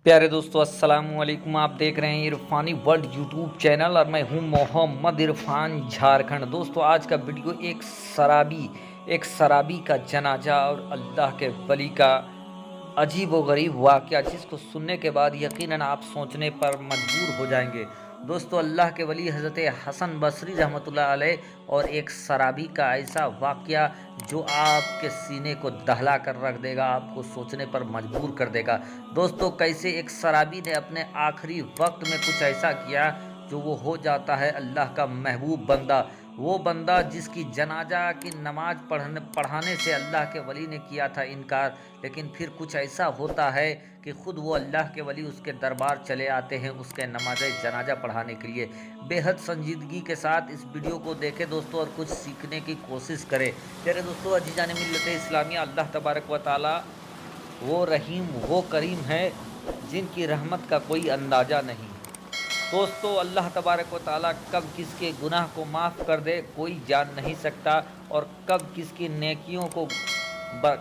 प्यारे दोस्तों, अस्सलाम वालेकुम। आप देख रहे हैं इरफानी वर्ल्ड यूट्यूब चैनल और मैं हूं मोहम्मद इरफान झारखंड। दोस्तों, आज का वीडियो एक शराबी का जनाजा और अल्लाह के वली का अजीब व गरीब वाक़या, जिसको सुनने के बाद यकीनन आप सोचने पर मजबूर हो जाएंगे। दोस्तों, अल्लाह के वली हज़रत हसन बसरी रहमतुल्लाह अलैह और एक शराबी का ऐसा वाक़या जो आपके सीने को दहला कर रख देगा, आपको सोचने पर मजबूर कर देगा। दोस्तों, कैसे एक शराबी ने अपने आखिरी वक्त में कुछ ऐसा किया जो वो हो जाता है अल्लाह का महबूब बंदा, वो बंदा जिसकी जनाजा की नमाज पढ़ाने से अल्लाह के वली ने किया था इनकार, लेकिन फिर कुछ ऐसा होता है कि ख़ुद वो अल्लाह के वली उसके दरबार चले आते हैं उसके नमाज जनाजा पढ़ाने के लिए। बेहद संजीदगी के साथ इस वीडियो को देखें दोस्तों और कुछ सीखने की कोशिश करें। प्यारे दोस्तों, अजीज़ान मिल्लत इस्लामिया, अल्लाह तबारक व तआला वो रहीम वो करीम है जिनकी रहमत का कोई अंदाज़ा नहीं। दोस्तों, अल्लाह तबारक व तआला कब किसके गुनाह को माफ़ कर दे कोई जान नहीं सकता, और कब किसकी नेकियों को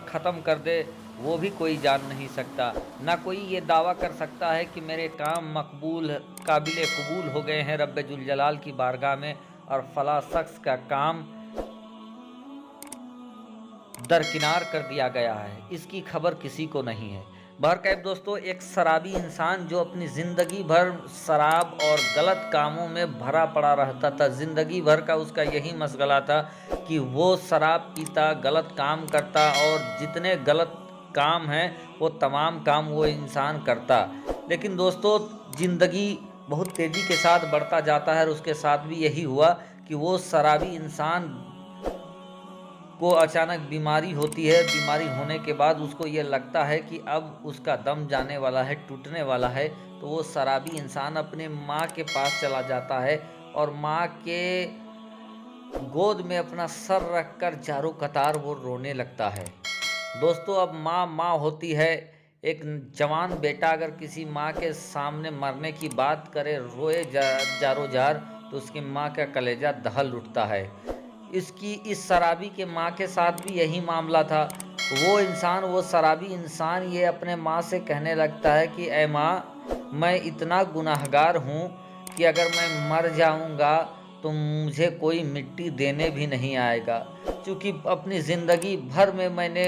ख़त्म कर दे वो भी कोई जान नहीं सकता। ना कोई ये दावा कर सकता है कि मेरे काम मकबूल काबिल कबूल हो गए हैं रब्बे जुल जलाल की बारगाह में, और फला शख्स का काम दरकिनार कर दिया गया है, इसकी खबर किसी को नहीं है। बहरकैफ दोस्तों, एक शराबी इंसान जो अपनी ज़िंदगी भर शराब और गलत कामों में भरा पड़ा रहता था, ज़िंदगी भर का उसका यही मशगला था कि वो शराब पीता, गलत काम करता, और जितने गलत काम हैं वो तमाम काम वो इंसान करता। लेकिन दोस्तों, ज़िंदगी बहुत तेज़ी के साथ बढ़ता जाता है और उसके साथ भी यही हुआ कि वो शराबी इंसान को अचानक बीमारी होती है। बीमारी होने के बाद उसको ये लगता है कि अब उसका दम जाने वाला है, टूटने वाला है, तो वो शराबी इंसान अपने माँ के पास चला जाता है और माँ के गोद में अपना सर रखकर चारों कतार वो रोने लगता है। दोस्तों, अब माँ होती है। एक जवान बेटा अगर किसी माँ के सामने मरने की बात करे, रोए जारो जार, तो उसकी माँ का कलेजा दहल उठता है। इस शराबी के माँ के साथ भी यही मामला था। वो शराबी इंसान ये अपने माँ से कहने लगता है कि ऐ माँ, मैं इतना गुनाहगार हूँ कि अगर मैं मर जाऊँगा तो मुझे कोई मिट्टी देने भी नहीं आएगा, क्योंकि अपनी ज़िंदगी भर में मैंने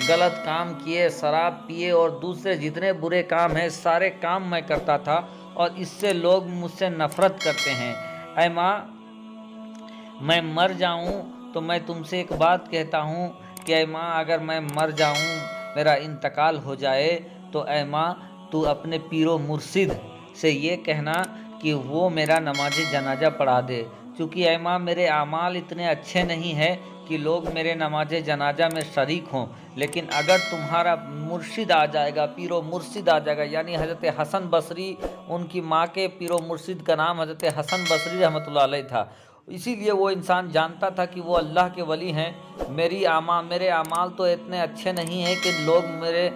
गलत काम किए, शराब पिए और दूसरे जितने बुरे काम हैं सारे काम मैं करता था, और इससे लोग मुझसे नफ़रत करते हैं। ऐ माँ, मैं मर जाऊं तो मैं तुमसे एक बात कहता हूं कि ऐ माँ, अगर मैं मर जाऊं, मेरा इंतकाल हो जाए, तो ऐ माँ, तू अपने पीरो मुर्शिद से ये कहना कि वो मेरा नमाज जनाजा पढ़ा दे, क्योंकि ऐ माँ, मेरे आमाल इतने अच्छे नहीं हैं कि लोग मेरे नमाज जनाजा में शरीक हों। लेकिन अगर तुम्हारा मुर्शिद आ जाएगा, पीरो मुर्शिद आ जाएगा, यानी हज़रत हसन बसरी, उनकी माँ के पीरो मुर्शिद का नाम हज़रत हसन बसरी रहमतुल्लाह अलैह था, इसीलिए वो इंसान जानता था कि वो अल्लाह के वली हैं। मेरे आमाल तो इतने अच्छे नहीं हैं कि लोग मेरे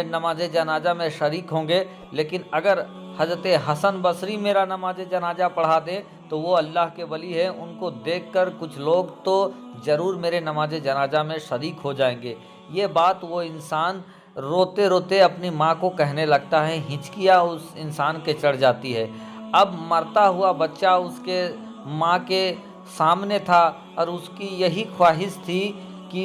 नमाज जनाजा में शरीक होंगे, लेकिन अगर हज़रत हसन बसरी मेरा नमाज जनाजा पढ़ा दे तो वो अल्लाह के वली है, उनको देखकर कुछ लोग तो ज़रूर मेरे नमाज जनाजा में शरीक हो जाएंगे। ये बात वो इंसान रोते रोते अपनी माँ को कहने लगता है। हिचकियाँ उस इंसान के चढ़ जाती है। अब मरता हुआ बच्चा उसके माँ के सामने था और उसकी यही ख्वाहिश थी कि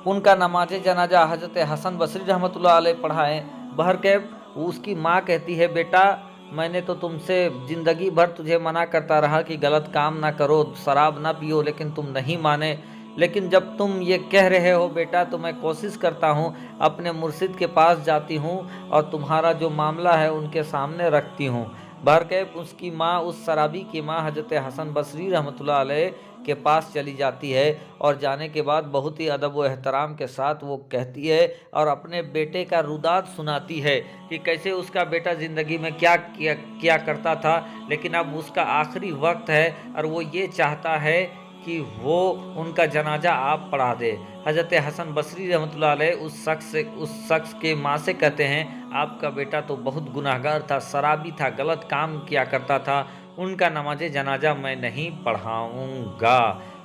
उनका नमाज जनाजा हज़रत हसन बसरी रहमतुल्लाह अलैह पढ़ाएँ। बहरकैफ उसकी माँ कहती है, बेटा, मैंने तो तुमसे ज़िंदगी भर तुझे मना करता रहा कि गलत काम ना करो, शराब ना पियो, लेकिन तुम नहीं माने। लेकिन जब तुम ये कह रहे हो बेटा, तो मैं कोशिश करता हूँ, अपने मुर्शिद के पास जाती हूँ और तुम्हारा जो मामला है उनके सामने रखती हूँ। बहरकैफ उसकी माँ, उस शराबी की माँ हज़रत हसन बसरी रहमतुल्लाह अलैह के पास चली जाती है, और जाने के बाद बहुत ही अदब व एहतराम के साथ वो कहती है और अपने बेटे का रुदात सुनाती है कि कैसे उसका बेटा ज़िंदगी में क्या करता था, लेकिन अब उसका आखिरी वक्त है और वो ये चाहता है कि वो उनका जनाजा आप पढ़ा दे। हज़रत हसन बसरी रहमतुल्लाह अलैह उस शख्स के माँ से कहते हैं, आपका बेटा तो बहुत गुनाहगार था, शराबी था, गलत काम किया करता था, उनका नमाज जनाजा मैं नहीं पढ़ाऊँगा।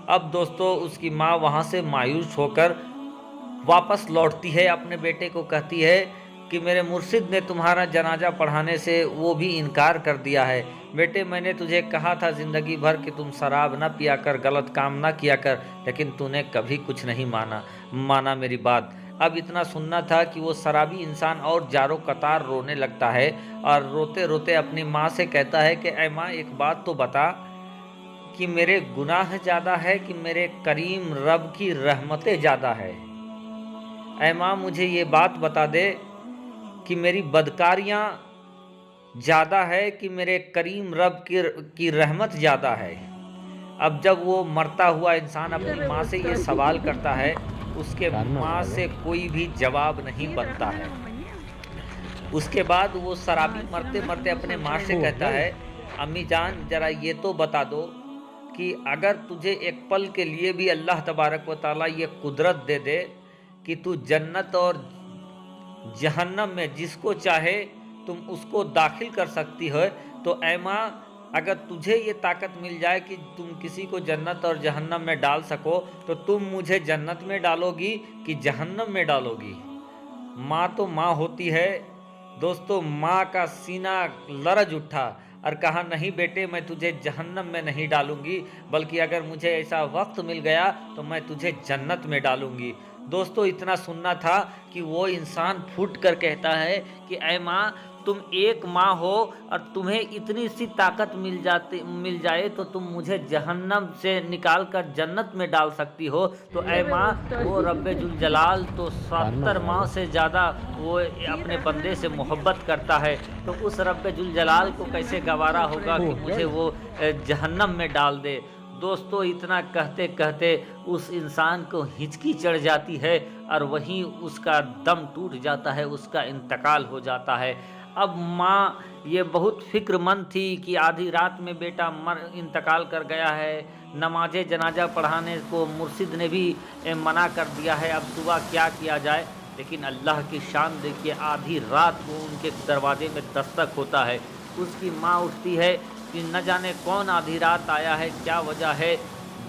अब दोस्तों, उसकी माँ वहाँ से मायूस होकर वापस लौटती है, अपने बेटे को कहती है कि मेरे मुर्शिद ने तुम्हारा जनाजा पढ़ाने से वो भी इनकार कर दिया है। बेटे, मैंने तुझे कहा था ज़िंदगी भर कि तुम शराब ना पिया कर, गलत काम ना किया कर, लेकिन तूने कभी कुछ नहीं माना मेरी बात। अब इतना सुनना था कि वो शराबी इंसान और जारो कतार रोने लगता है और रोते रोते अपनी माँ से कहता है कि ऐ माँ, एक बात तो बता कि मेरे गुनाह ज़्यादा है कि मेरे करीम रब की रहमतें ज़्यादा है। ऐ माँ, मुझे ये बात बता दे कि मेरी बदकारियाँ ज़्यादा है कि मेरे करीम रब की रहमत ज़्यादा है। अब जब वो मरता हुआ इंसान अपनी माँ से ये सवाल करता है, उसके माँ से कोई भी जवाब नहीं बनता है। उसके बाद वो शराबी मरते मरते अपने माँ से कहता है, अम्मी जान, ज़रा ये तो बता दो कि अगर तुझे एक पल के लिए भी अल्लाह तबारक व तआला ये कुदरत दे दे कि तू जन्नत और जहन्नम में जिसको चाहे तुम उसको दाखिल कर सकती हो, तो ऐ माँ, अगर तुझे ये ताकत मिल जाए कि तुम किसी को जन्नत और जहन्नम में डाल सको, तो तुम मुझे जन्नत में डालोगी कि जहन्नम में डालोगी? माँ तो माँ होती है दोस्तों। माँ का सीना लरज उठा और कहा, नहीं बेटे, मैं तुझे जहन्नम में नहीं डालूंगी, बल्कि अगर मुझे ऐसा वक्त मिल गया तो मैं तुझे जन्नत में डालूंगी। दोस्तों, इतना सुनना था कि वो इंसान फूट कर कहता है कि ऐ माँ, तुम एक माँ हो और तुम्हें इतनी सी ताकत मिल जाए तो तुम मुझे जहन्नम से निकाल कर जन्नत में डाल सकती हो, तो ऐ माँ, वो रब्बे जुल जलाल तो 70 माँ से ज़्यादा वो अपने बंदे से मोहब्बत करता है, तो उस रब्बे जुल जलाल को कैसे गवारा होगा कि मुझे वो जहन्नम में डाल दे। दोस्तों, इतना कहते कहते उस इंसान को हिचकी चढ़ जाती है और वहीं उसका दम टूट जाता है, उसका इंतकाल हो जाता है। अब माँ ये बहुत फिक्रमंद थी कि आधी रात में बेटा इंतकाल कर गया है, नमाज जनाजा पढ़ाने को मुर्शिद ने भी मना कर दिया है, अब सुबह क्या किया जाए। लेकिन अल्लाह की शान देखिए, आधी रात को उनके दरवाजे में दस्तक होता है। उसकी माँ उठती है कि न जाने कौन आधी रात आया है, क्या वजह है।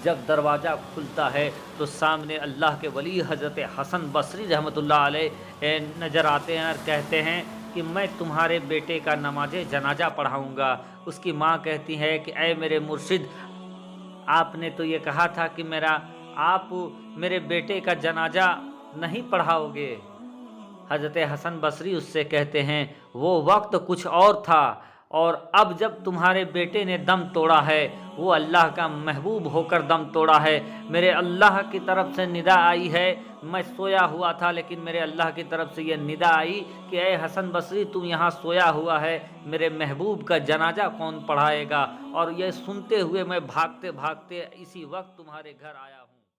जब दरवाज़ा खुलता है तो सामने अल्लाह के वली हज़रत हसन बसरी रहमतुल्लाह अलैह नज़र आते हैं और कहते हैं कि मैं तुम्हारे बेटे का नमाज जनाजा पढ़ाऊँगा। उसकी माँ कहती है कि ऐ मेरे मुर्शिद, आपने तो ये कहा था कि आप मेरे बेटे का जनाजा नहीं पढ़ाओगे। हज़रत हसन बसरी उससे कहते हैं, वो वक्त कुछ और था और अब जब तुम्हारे बेटे ने दम तोड़ा है, वो अल्लाह का महबूब होकर दम तोड़ा है। मेरे अल्लाह की तरफ से निदा आई है, मैं सोया हुआ था लेकिन मेरे अल्लाह की तरफ से ये निदा आई कि ऐ हसन बसरी, तुम यहाँ सोया हुआ है, मेरे महबूब का जनाजा कौन पढ़ाएगा। और ये सुनते हुए मैं भागते भागते इसी वक्त तुम्हारे घर आया हूँ।